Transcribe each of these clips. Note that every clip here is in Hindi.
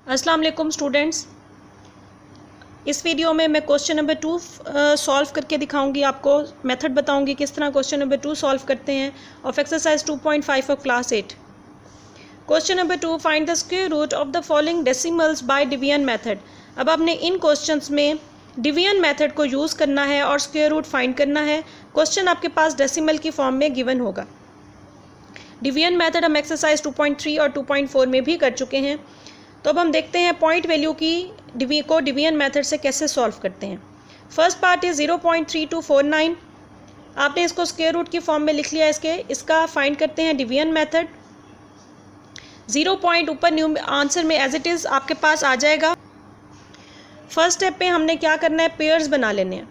अस्सलाम वालेकुम स्टूडेंट्स। इस वीडियो में मैं क्वेश्चन नंबर 2 सॉल्व करके दिखाऊंगी। आपको मेथड बताऊंगी किस तरह क्वेश्चन नंबर 2 सॉल्व करते हैं of exercise 2.5 of class 8। Question number 2, find the square root of the following decimals by division method. अब आपने इन क्वेश्चंस में डिवीजन मेथड को यूज़ करना है और स्क्वायर रूट फाइंड करना है। क्वेश्चन आपके पास डेसिमल की फॉर्म में गिवन होगा। डिवीजन मेथड हम एक्सरसाइज 2.3 और 2.4 में भी कर चुके हैं। तो अब हम देखते हैं पॉइंट वैल्यू की डिवीजन मेथड से कैसे सॉल्व करते हैं। First part is 0.3249। आपने इसको स्क्वायर रूट की फॉर्म में लिख लिया। इसका फाइंड करते हैं डिवीजन मेथड। 0 पॉइंट ऊपर आंसर में एज इट इज़ आपके पास आ जाएगा। फर्स्ट स्टेप पे हमने क्या करना है, पेयर्स बना लेने हैं।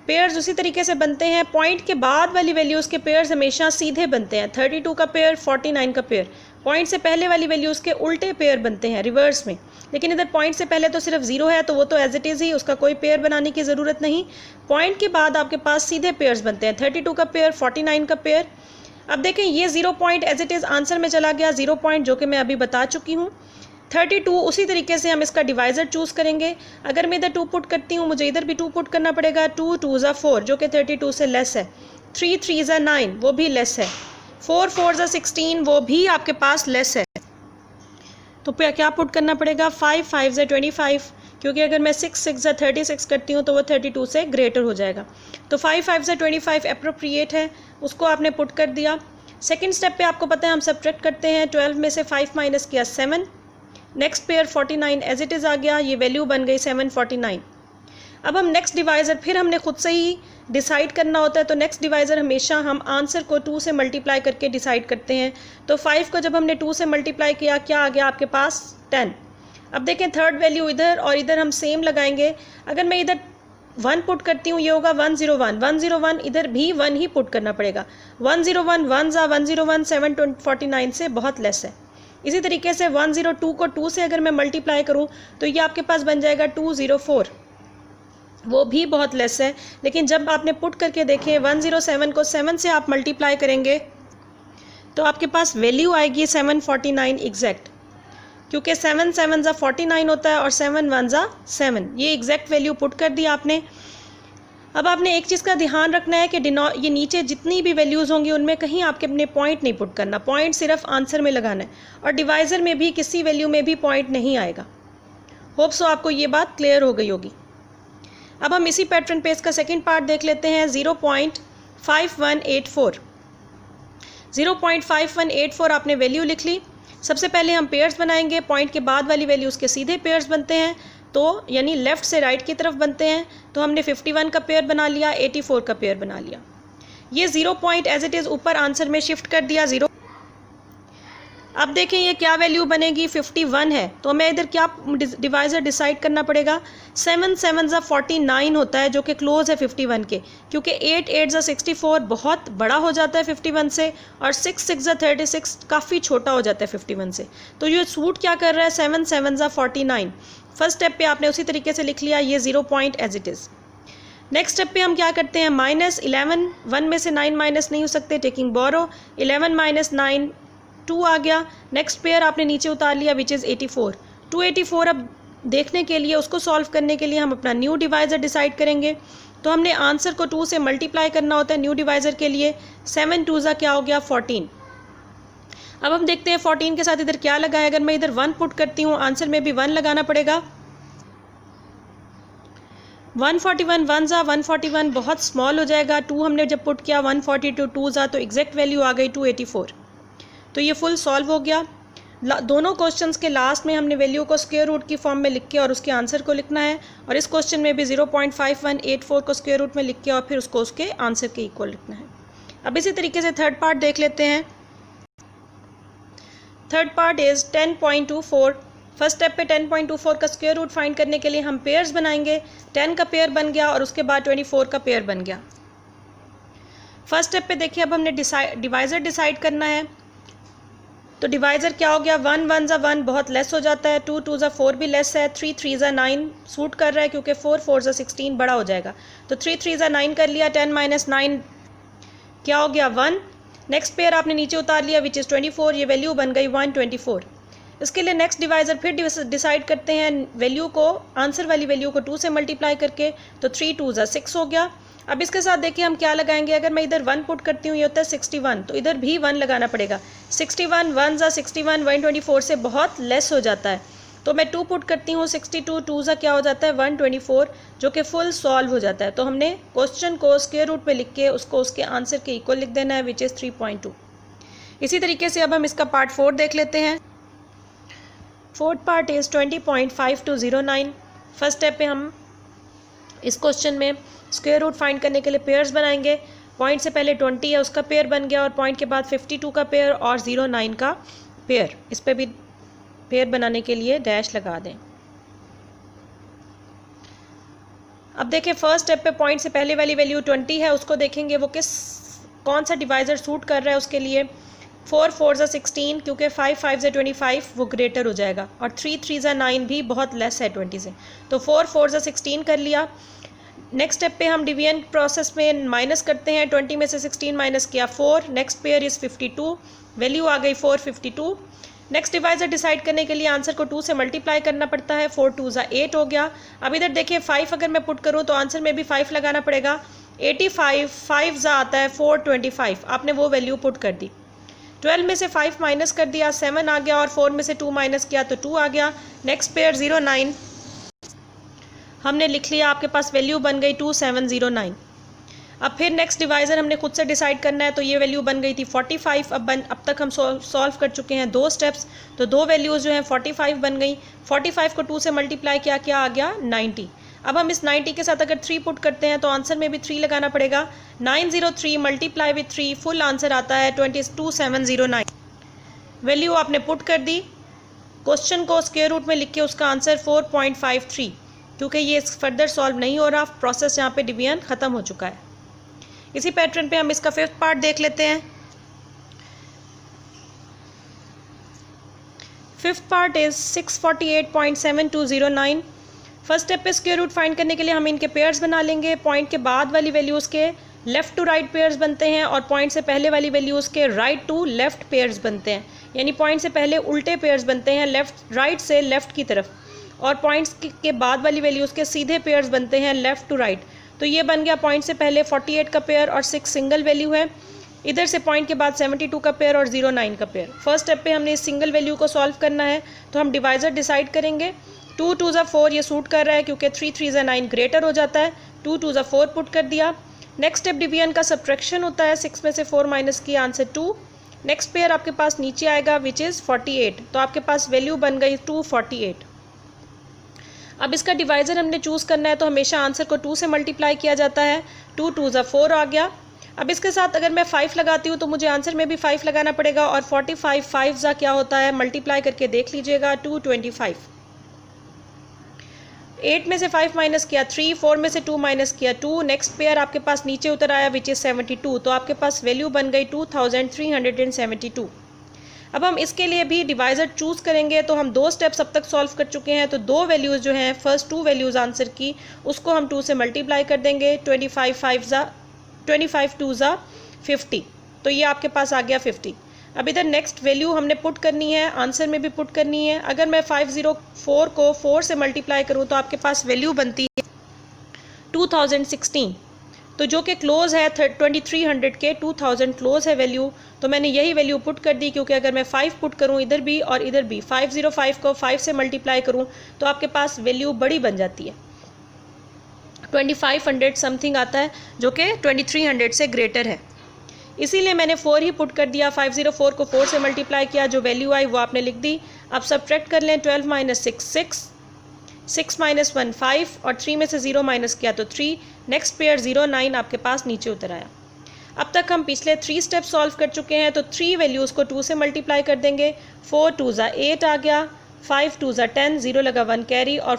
पेयर्स उसी तरीके से बनते हैं, पॉइंट के बाद वाली वैल्यूज़ के पेयर्स हमेशा सीधे बनते हैं। 32 का पेयर, 49 का पेयर। पॉइंट से पहले वाली वैल्यूज़ के उल्टे पेयर बनते हैं रिवर्स में। लेकिन इधर पॉइंट से पहले तो सिर्फ 0 है, तो वो तो एज इट इज़ ही, उसका कोई पेयर बनाने की ज़रूरत नहीं। पॉइंट के बाद आपके पास सीधे पेयर्स बनते हैं, 32 का पेयर, 49 का पेयर। अब देखें ये 0 point as it is answer में चला गया, 0 पॉइंट जो कि मैं अभी बता चुकी हूँ। 32 उसी तरीके से हम इसका डिवाइज़र चूज़ करेंगे। अगर मैं इधर 2 पुट करती हूँ, मुझे इधर भी 2 पुट करना पड़ेगा। 2 2 4 जो कि 32 से लेस है। 3 3 9 वो भी लेस है। 4 4 16 वो भी आपके पास लेस है। तो क्या पुट करना पड़ेगा, 5 5 25, क्योंकि अगर मैं 6 6 36 करती हूँ तो वो 32 से ग्रेटर हो जाएगा। तो 5 5 25 अप्रोप्रिएट है, उसको आपने पुट कर दिया। सेकेंड स्टेप पे आपको पता है हम सब्ट्रैक्ट करते हैं। 12 में से 5 माइनस किया 7। Next pair 49 as it is आ गया, ये वैल्यू बन गई 749। अब हम नेक्स्ट डिवाइज़र फिर हमने खुद से ही डिसाइड करना होता है। तो नेक्स्ट डिवाइज़र हमेशा हम आंसर को 2 से मल्टीप्लाई करके डिसाइड करते हैं। तो 5 को जब हमने 2 से मल्टीप्लाई किया, क्या आ गया आपके पास 10। अब देखें थर्ड वैल्यू इधर और इधर हम सेम लगाएंगे। अगर मैं इधर 1 पुट करती हूँ, ये होगा 101 101, इधर भी 1 ही पुट करना पड़ेगा। 101 101 749 से बहुत लेस है। इसी तरीके से 102 को 2 से अगर मैं मल्टीप्लाई करूँ तो ये आपके पास बन जाएगा 204, वो भी बहुत लेस है। लेकिन जब आपने पुट करके देखें 107 को 7 से आप मल्टीप्लाई करेंगे तो आपके पास वैल्यू आएगी 749 एग्जैक्ट, क्योंकि 7 7 ज़ा 49 होता है और 7 1 ज़ा 7। ये एग्जैक्ट वैल्यू पुट कर दी आपने। अब आपने एक चीज़ का ध्यान रखना है कि ये नीचे जितनी भी वैल्यूज़ होंगी उनमें कहीं आपके अपने पॉइंट नहीं पुट करना, पॉइंट सिर्फ आंसर में लगाना है। और डिवाइज़र में भी किसी वैल्यू में भी पॉइंट नहीं आएगा। होप सो आपको ये बात क्लियर हो गई होगी। अब हम इसी पैटर्न पे इसका सेकंड पार्ट देख लेते हैं। 0.5184 0.5184 आपने वैल्यू लिख ली। सबसे पहले हम पेयर्स बनाएंगे। पॉइंट के बाद वाली वैल्यू उसके सीधे पेयर्स बनते हैं, तो यानी लेफ़्ट से राइट की तरफ बनते हैं। तो हमने 51 का पेयर बना लिया, 84 का पेयर बना लिया। ये 0 पॉइंट एज इट इज़ ऊपर आंसर में शिफ्ट कर दिया 0। अब देखें ये क्या वैल्यू बनेगी, 51 है। तो हमें इधर क्या डिवाइज़र डिसाइड करना पड़ेगा। 7 7 ज़ा 49 होता है, जो कि क्लोज है 51 के, क्योंकि 8 8 ज़ा 64 बहुत बड़ा हो जाता है 51 से, और 6 6 ज़ा 36 काफ़ी छोटा हो जाता है 51 से। तो ये सूट क्या कर रहा है, 7 7 ज़ा 49। फर्स्ट स्टेप पे आपने उसी तरीके से लिख लिया, ये 0 point as it is. Next step पे हम क्या करते हैं, -11, 1 में से 9 माइनस नहीं हो सकते, टेकिंग बोरो। 11 - 9 2 आ गया। नेक्स्ट पेयर आपने नीचे उतार लिया विच इज़ 84। 284 अब देखने के लिए, उसको सॉल्व करने के लिए हम अपना न्यू डिवाइज़र डिसाइड करेंगे। तो हमने आंसर को 2 से मल्टीप्लाई करना होता है न्यू डिवाइज़र के लिए। 7 2 ज़ा क्या हो गया 14। अब हम देखते हैं 14 के साथ इधर क्या लगा है। अगर मैं इधर 1 पुट करती हूँ, आंसर में भी 1 लगाना पड़ेगा। 141 1 ज़ा 141 बहुत स्मॉल हो जाएगा। 2 हमने जब पुट किया 142 2 ज़ा, तो एग्जैक्ट वैल्यू आ गई 284। तो ये फुल सॉल्व हो गया। दोनों क्वेश्चंस के लास्ट में हमने वैल्यू को स्क्वायर रूट की फॉर्म में लिख के और उसके आंसर को लिखना है। और इस क्वेश्चन में भी 0.5184 को स्क्वायर रूट में लिख के और फिर उसको उसके आंसर के इक्वल लिखना है। अब इसी तरीके से थर्ड पार्ट देख लेते हैं। Third part is 10.24। First step पे 10.24 का स्क्वायर रूट फाइंड करने के लिए हम पेयर्स बनाएंगे। 10 का पेयर बन गया और उसके बाद 24 का पेयर बन गया। फर्स्ट स्टेप पे देखिए, अब हमने डिवाइज़र डिसाइड करना है। तो डिवाइज़र क्या हो गया, 1 1 ज़ा 1 बहुत लेस हो जाता है। 2 2 ज़ा 4 भी लेस है। 3 3 ज़ा 9 सूट कर रहा है, क्योंकि 4 4 ज़ा 16 बड़ा हो जाएगा। तो 3 3 ज़ा 9 कर लिया। 10 - 9 क्या हो गया 1। नेक्स्ट पेयर आपने नीचे उतार लिया विच इज़ 24, ये वैल्यू बन गई 124। इसके लिए नेक्स्ट डिवाइज़र फिर डिसाइड करते हैं वैल्यू को, आंसर वाली वैल्यू को 2 से मल्टीप्लाई करके, तो 3 2 ज़ा 6 हो गया। अब इसके साथ देखिए हम क्या लगाएंगे, अगर मैं इधर 1 पुट करती हूँ ये होता है 61, तो इधर भी 1 लगाना पड़ेगा। 61 1 ज़ा 61 124 से बहुत लेस हो जाता है, तो मैं 2 पुट करती हूँ 62 2 ज़ा क्या हो जाता है 124, जो कि फुल सॉल्व हो जाता है। तो हमने क्वेश्चन को स्क्वायर रूट पे लिख के उसको उसके आंसर के इक्वल लिख देना है, विच इज़ 3.2। इसी तरीके से अब हम इसका पार्ट 4 देख लेते हैं। Fourth part is 20.5209। First step पे हम इस क्वेश्चन में स्क्वायर रूट फाइंड करने के लिए पेयर्स बनाएंगे। पॉइंट से पहले 20 है उसका पेयर बन गया, और पॉइंट के बाद 52 का पेयर और 09 का पेयर। इस पर भी पेयर बनाने के लिए डैश लगा दें। अब देखें फर्स्ट स्टेप पे पॉइंट से पहले वाली वैल्यू 20 है, उसको देखेंगे वो कौन सा डिवाइज़र सूट कर रहा है उसके लिए। 4 4 ज़ा 16, क्योंकि 5 5 ज़ा 25 वो ग्रेटर हो जाएगा, और 3 3 ज़ा 9 भी बहुत लेस है 20 से, तो 4 4 ज़ा 16 कर लिया। नेक्स्ट स्टेप पे हम डिवीजन प्रोसेस में माइनस करते हैं। 20 में से 16 माइनस किया 4, नेक्स्ट पेयर इज़ 52, वैल्यू आ गई 452। नेक्स्ट डिवाइज़र डिसाइड करने के लिए आंसर को 2 से मल्टीप्लाई करना पड़ता है। 4 2 ज़ा 8 हो गया। अब इधर देखिए 5 अगर मैं पुट करूँ तो आंसर में भी 5 लगाना पड़ेगा। 85 5 ज़ा आता है 425, आपने वो वैल्यू पुट कर दी। 12 में से 5 माइनस कर दिया 7 आ गया, और 4 में से 2 माइनस किया तो 2 आ गया। नेक्स्ट पेयर 09 हमने लिख लिया, आपके पास वैल्यू बन गई 2709। अब फिर नेक्स्ट डिवाइज़र हमने खुद से डिसाइड करना है, तो ये वैल्यू बन गई थी 45। अब तक हम सॉल्व कर चुके हैं 2 स्टेप्स, तो 2 वैल्यूज़ जो हैं 45 बन गई। 45 को 2 से मल्टीप्लाई किया, क्या आ गया 90। अब हम इस 90 के साथ अगर 3 पुट करते हैं तो आंसर में भी 3 लगाना पड़ेगा। 903 मल्टीप्लाई विथ 3, फुल आंसर आता है 22709। वैल्यू आपने पुट कर दी, क्वेश्चन को स्क्वायर रूट में लिख के उसका आंसर 4.53, क्योंकि ये फर्दर सॉल्व नहीं हो रहा, प्रोसेस यहाँ पे डिवीजन ख़त्म हो चुका है। इसी पैटर्न पे हम इसका फिफ्थ पार्ट देख लेते हैं। Fifth part is 648.7209। First step पे स्क्वायर रूट फाइंड करने के लिए हम इनके पेयर्स बना लेंगे। पॉइंट के बाद वाली वैल्यूज़ के लेफ़्ट टू राइट पेयर्स बनते हैं, और पॉइंट से पहले वाली वैल्यूज़ के राइट टू लेफ़्ट पेयर्स बनते हैं, यानी पॉइंट से पहले उल्टे पेयर्स बनते हैं, लेफ़्ट राइट से लेफ़्ट की तरफ, और पॉइंट्स के बाद वाली वैल्यूज़ के सीधे पेयर्स बनते हैं लेफ़्ट टू राइट। तो ये बन गया पॉइंट से पहले 48 का पेयर और 6 सिंगल वैल्यू है। इधर से पॉइंट के बाद 72 का पेयर और 09 का पेयर। फर्स्ट स्टेप पे हमने इस सिंगल वैल्यू को सॉल्व करना है, तो हम डिवाइज़र डिसाइड करेंगे। 2 2 ज़ा 4 ये सूट कर रहा है, क्योंकि 3 3 ज़ा 9 ग्रेटर हो जाता है। 2 2 ज़ा 4 पुट कर दिया। नेक्स्ट स्टेप डिवीजन का सब्ट्रैक्शन होता है, 6 में से 4 माइनस किया, आंसर 2। नेक्स्ट पेयर आपके पास नीचे आएगा विच इज़ 48, तो आपके पास वैल्यू बन गई 248। अब इसका डिवाइज़र हमने चूज़ करना है, तो हमेशा आंसर को 2 से मल्टीप्लाई किया जाता है। 2 2 ज़ा 4 आ गया। अब इसके साथ अगर मैं 5 लगाती हूँ तो मुझे आंसर में भी 5 लगाना पड़ेगा, और 45 5 ज़ा क्या होता है, मल्टीप्लाई करके देख लीजिएगा 225। 8 में से 5 माइनस किया 3, 4 में से 2 माइनस किया 2। नेक्स्ट पेयर आपके पास नीचे उतर आया विच इज़ 72, तो आपके पास वैल्यू बन गई 2372। अब हम इसके लिए भी डिवाइज़र चूज़ करेंगे, तो हम 2 स्टेप्स अब तक सॉल्व कर चुके हैं, तो 2 वैल्यूज़ जो हैं फर्स्ट 2 वैल्यूज़ आंसर की, उसको हम 2 से मल्टीप्लाई कर देंगे। 25 2 ज़ा 50, तो ये आपके पास आ गया 50। अब इधर नेक्स्ट वैल्यू हमने पुट करनी है, आंसर में भी पुट करनी है। अगर मैं 504 को 4 से मल्टीप्लाई करूँ तो आपके पास वैल्यू बनती है 2016, तो जो कि क्लोज़ है 2300 के, 2000 क्लोज़ है वैल्यू। तो मैंने यही वैल्यू पुट कर दी, क्योंकि अगर मैं 5 पुट करूँ इधर भी और इधर भी, 505 को 5 से मल्टीप्लाई करूँ तो आपके पास वैल्यू बड़ी बन जाती है, 2500 समथिंग आता है, जो कि 2300 से ग्रेटर है। इसीलिए मैंने 4 ही पुट कर दिया। 504 को 4 से मल्टीप्लाई किया, जो वैल्यू आई वो आपने लिख दी। अब सब्ट्रैक्ट कर लें, 12 माइनस 6 6, 6 माइनस 1 5, और 3 में से 0 माइनस किया तो 3। नेक्स्ट पेयर 09 आपके पास नीचे उतर आया। अब तक हम पिछले 3 स्टेप सॉल्व कर चुके हैं, तो 3 वैल्यूज़ को 2 से मल्टीप्लाई कर देंगे। 4 2 ज़ा 8 आ गया, 5 2 ज़ा 10, 0 लगा 1 कैरी, और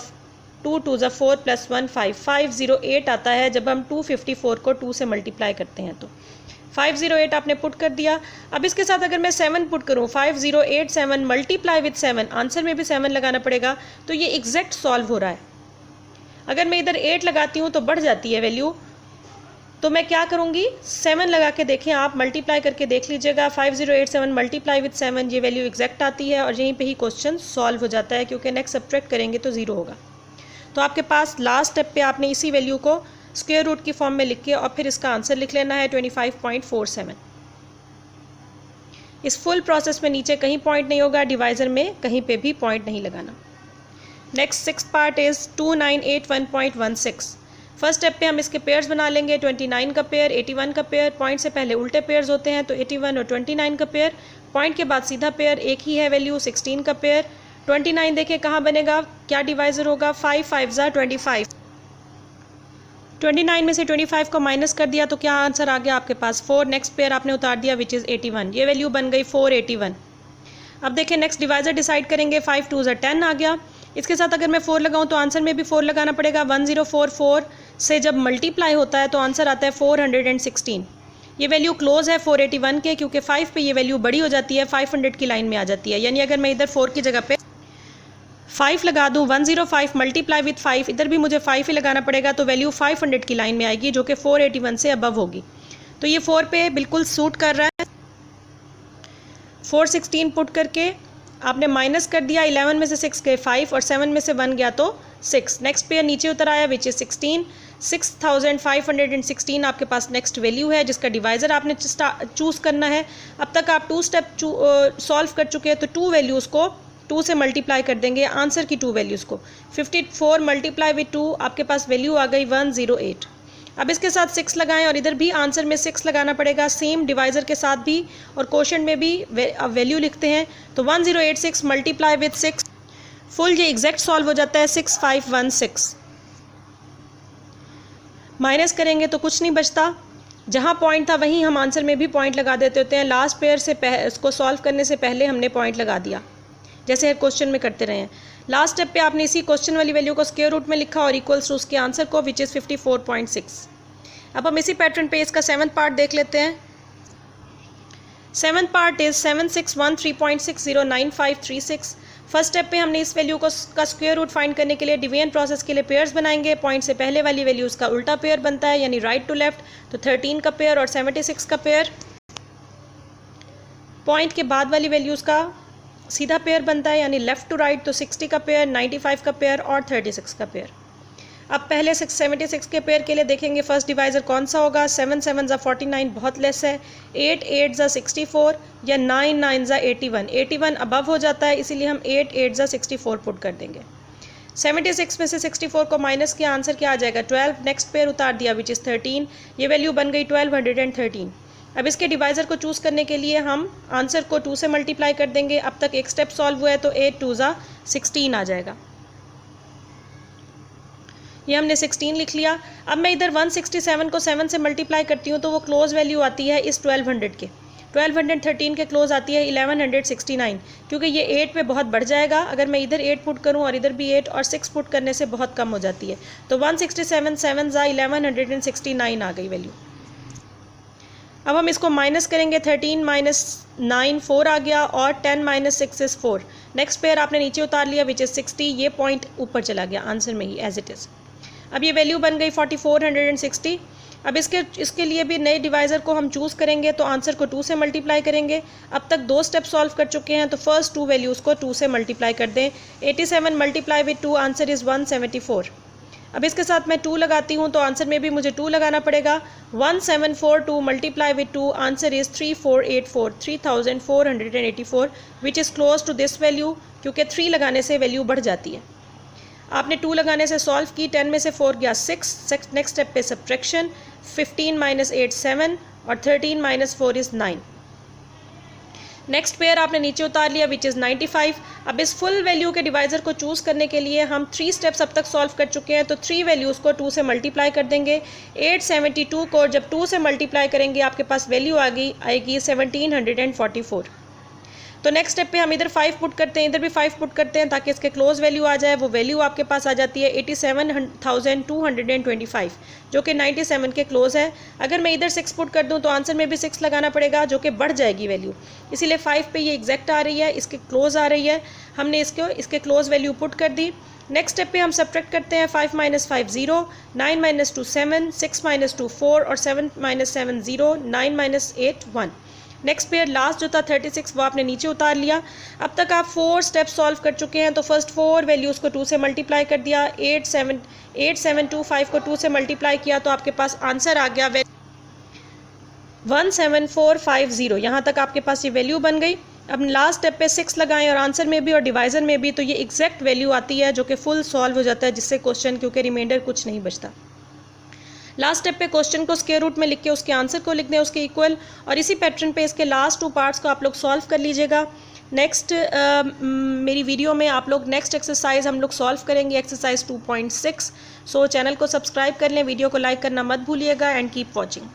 2 2 ज़ा 4 प्लस 1 5, 508 आता है जब हम 254 को 2 से मल्टीप्लाई करते हैं। तो 508 आपने पुट कर दिया। अब इसके साथ अगर मैं 7 पुट करूँ, 5087 मल्टीप्लाई विथ 7, आंसर में भी 7 लगाना पड़ेगा, तो ये एग्जैक्ट सॉल्व हो रहा है। अगर मैं इधर 8 लगाती हूँ तो बढ़ जाती है वैल्यू, तो मैं क्या करूँगी, 7 लगा के देखें आप, मल्टीप्लाई करके देख लीजिएगा। 5087 मल्टीप्लाई विद 7, ये वैल्यू एग्जैक्ट आती है और यहीं पे ही क्वेश्चन सॉल्व हो जाता है, क्योंकि नेक्स्ट सब्ट्रैक्ट करेंगे तो 0 होगा। तो आपके पास लास्ट स्टेप पे आपने इसी वैल्यू को स्क्वायर रूट की फॉर्म में लिख के और फिर इसका आंसर लिख लेना है 25.47। इस फुल प्रोसेस में नीचे कहीं पॉइंट नहीं होगा, डिवाइज़र में कहीं पे भी पॉइंट नहीं लगाना। Next 6th part is 2981.16। First step पे हम इसके पेयर्स बना लेंगे। 29 का पेयर, 81 का पेयर, पॉइंट से पहले उल्टे पेयर्स होते हैं, तो 81 और 29 का पेयर, पॉइंट के बाद सीधा पेयर, एक ही है वैल्यू। 16 का पेयर, 29 देखें कहाँ बनेगा, क्या डिवाइज़र होगा, 5 5 25। 29 में से 25 को माइनस कर दिया तो क्या आंसर आ गया आपके पास 4। नेक्स्ट पेयर आपने उतार दिया विच इज़ 81, ये वैल्यू बन गई 481। अब देखें नेक्स्ट डिवाइज़र डिसाइड करेंगे। 5 2 10 आ गया। इसके साथ अगर मैं 4 लगाऊं तो आंसर में भी 4 लगाना पड़ेगा। 1044 से जब मल्टीप्लाई होता है तो आंसर आता है 416। ये वैल्यू क्लोज है 481 के, क्योंकि 5 पे ये वैल्यू बड़ी हो जाती है, 500 की लाइन में आ जाती है। यानी अगर मैं इधर 4 की जगह पे 5 लगा दूं, 105 मल्टीप्लाई विथ 5, इधर भी मुझे 5 ही लगाना पड़ेगा, तो वैल्यू 500 की लाइन में आएगी, जो कि 481 से अबव होगी। तो ये 4 पे बिल्कुल सूट कर रहा है। 416 पुट करके आपने माइनस कर दिया, 11 में से 6 गए 5 और 7 में से 1 गया तो 6। नेक्स्ट पेयर नीचे उतर आया विच इज़ 16। 6516 आपके पास नेक्स्ट वैल्यू है, जिसका डिवाइज़र आपने चूज़ करना है। अब तक आप 2 स्टेप सॉल्व कर चुके हैं, तो 2 वैल्यूज़ को 2 से मल्टीप्लाई कर देंगे, आंसर की 2 वैल्यूज़ को। 54 मल्टीप्लाई विथ 2, आपके पास वैल्यू आ गई 108। अब इसके साथ 6 लगाएं और इधर भी आंसर में 6 लगाना पड़ेगा, सेम डिवाइज़र के साथ भी और क्वोशंट में भी वैल्यू लिखते हैं। तो 1086 मल्टीप्लाई विथ 6, फुल ये एग्जैक्ट सॉल्व हो जाता है 6516। माइनस करेंगे तो कुछ नहीं बचता, जहाँ पॉइंट था वहीं हम आंसर में भी पॉइंट लगा देते होते हैं। लास्ट पेयर से इसको सॉल्व करने से पहले हमने पॉइंट लगा दिया, जैसे क्वेश्चन में करते रहे हैं। लास्ट स्टेप पे आपने इसी क्वेश्चन वाली वैल्यू को स्क्वायर रूट में लिखा और इक्वल्स टू उसके आंसर को विच इज़ 54.6। अब हम इसी पैटर्न पे इसका 7th पार्ट देख लेते हैं। 7th part is 7613.609536। First step पे हमने इस वैल्यू को का स्क्वायर रूट फाइंड करने के लिए डिवीजन प्रोसेस के लिए पेयर्स बनाएंगे। पॉइंट से पहले वाली वैल्यू उसका उल्टा पेयर बनता है, यानी राइट टू लेफ्ट, तो 13 का पेयर और 76 का पेयर। पॉइंट के बाद वाली वैल्यू उसका सीधा पेयर बनता है, यानी लेफ्ट टू राइट, तो 60 का पेयर, 95 का पेयर और 36 का पेयर। अब पहले 76 के पेयर के लिए देखेंगे फर्स्ट डिवाइज़र कौन सा होगा। 7 7 49 बहुत लेस है, 8 8 64 या 9 9 81। 81 अबव हो जाता है, इसीलिए हम 8 8 64 पुट कर देंगे। 76 में से 64 को माइनस किया, आंसर क्या आ जाएगा 12। नेक्स्ट पेयर उतार दिया विच इज़ 13, ये वैल्यू बन गई 1213। अब इसके डिवाइज़र को चूज़ करने के लिए हम आंसर को 2 से मल्टीप्लाई कर देंगे। अब तक एक स्टेप सॉल्व हुआ है, तो 8 2 16 आ जाएगा। ये हमने 16 लिख लिया। अब मैं इधर 167 को 7 से मल्टीप्लाई करती हूँ, तो वो क्लोज वैल्यू आती है इस 1200 के। 1213 के क्लोज आती है 1169, क्योंकि ये 8 पे बहुत बढ़ जाएगा। अगर मैं इधर 8 पुट करूँ और इधर भी 8 और 6 पुट करने से बहुत कम हो जाती है। तो 167 7 1169 आ गई वैल्यू। अब हम इसको माइनस करेंगे, 13 माइनस 9 4 आ गया और 10 माइनस 6 इज़ 4। नेक्स्ट पेयर आपने नीचे उतार लिया विच इज़ 60, ये पॉइंट ऊपर चला गया आंसर में ही एज इट इज़। अब ये वैल्यू बन गई 4460। अब इसके लिए भी नए डिवाइज़र को हम चूज़ करेंगे, तो आंसर को 2 से मल्टीप्लाई करेंगे। अब तक 2 स्टेप सॉल्व कर चुके हैं, तो फर्स्ट 2 वैल्यूज़ को 2 से मल्टीप्लाई कर दें। 87 मल्टीप्लाई विथ 2, आंसर इज़ 174। अब इसके साथ मैं 2 लगाती हूँ, तो आंसर में भी मुझे 2 लगाना पड़ेगा। 1742 multiply with 2, answer is 3484, 3484 which is close to this value, क्योंकि 3 लगाने से वैल्यू बढ़ जाती है। आपने 2 लगाने से सॉल्व की, 10 में से 4 गया 6। नेक्स्ट स्टेप पे सब्ट्रैक्शन, 15 माइनस 8 7 और 13 माइनस 4 इज़ 9। नेक्स्ट पेयर आपने नीचे उतार लिया विच इज़ 95। अब इस फुल वैल्यू के डिवाइज़र को चूज़ करने के लिए हम 3 स्टेप्स अब तक सॉल्व कर चुके हैं, तो 3 वैल्यूज़ को 2 से मल्टीप्लाई कर देंगे। 872 को जब 2 से मल्टीप्लाई करेंगे, आपके पास वैल्यू आएगी 1744। तो नेक्स्ट स्टेप पे हम इधर 5 पुट करते हैं, इधर भी 5 पुट करते हैं, ताकि इसके क्लोज वैल्यू आ जाए। वो वैल्यू आपके पास आ जाती है 87,225, जो कि 97 के क्लोज है। अगर मैं इधर 6 पुट कर दूं, तो आंसर में भी 6 लगाना पड़ेगा, जो कि बढ़ जाएगी वैल्यू, इसीलिए 5 पे ये एग्जैक्ट आ रही है, इसके क्लोज आ रही है। हमने इसके क्लोज वैल्यू पुट कर दी। नेक्स्ट स्टेप पे हम सब्ट्रैक्ट करते हैं 5 - 5 0, 9 - 2 7, 6 - 2 4 और 7 - 7 0, 9 - 8 1। नेक्स्ट पेयर लास्ट जो था 36 वो आपने नीचे उतार लिया। अब तक आप 4 स्टेप सॉल्व कर चुके हैं। तो फर्स्ट 4 वैल्यूज़ को 2 से मल्टीप्लाई कर दिया, 8 7 2 5 को 2 से मल्टीप्लाई किया तो आपके पास आंसर आ गया 17450। यहाँ तक आपके पास ये वैल्यू बन गई। अब लास्ट स्टेप पे 6 लगाएं और आंसर में भी और डिवाइजर में भी, तो ये एग्जैक्ट वैल्यू आती है जो कि फुल सॉल्व हो जाता है, जिससे क्वेश्चन क्योंकि रिमाइंडर कुछ नहीं बचता। लास्ट स्टेप पे क्वेश्चन को स्क्वायर रूट में लिख के उसके आंसर को लिख दें उसके इक्वल, और इसी पैटर्न पे इसके लास्ट 2 पार्ट्स को आप लोग सॉल्व कर लीजिएगा। नेक्स्ट मेरी वीडियो में आप लोग नेक्स्ट एक्सरसाइज हम लोग सॉल्व करेंगे, एक्सरसाइज 2.6। सो चैनल को सब्सक्राइब कर लें, वीडियो को लाइक करना मत भूलिएगा एंड कीप वॉचिंग।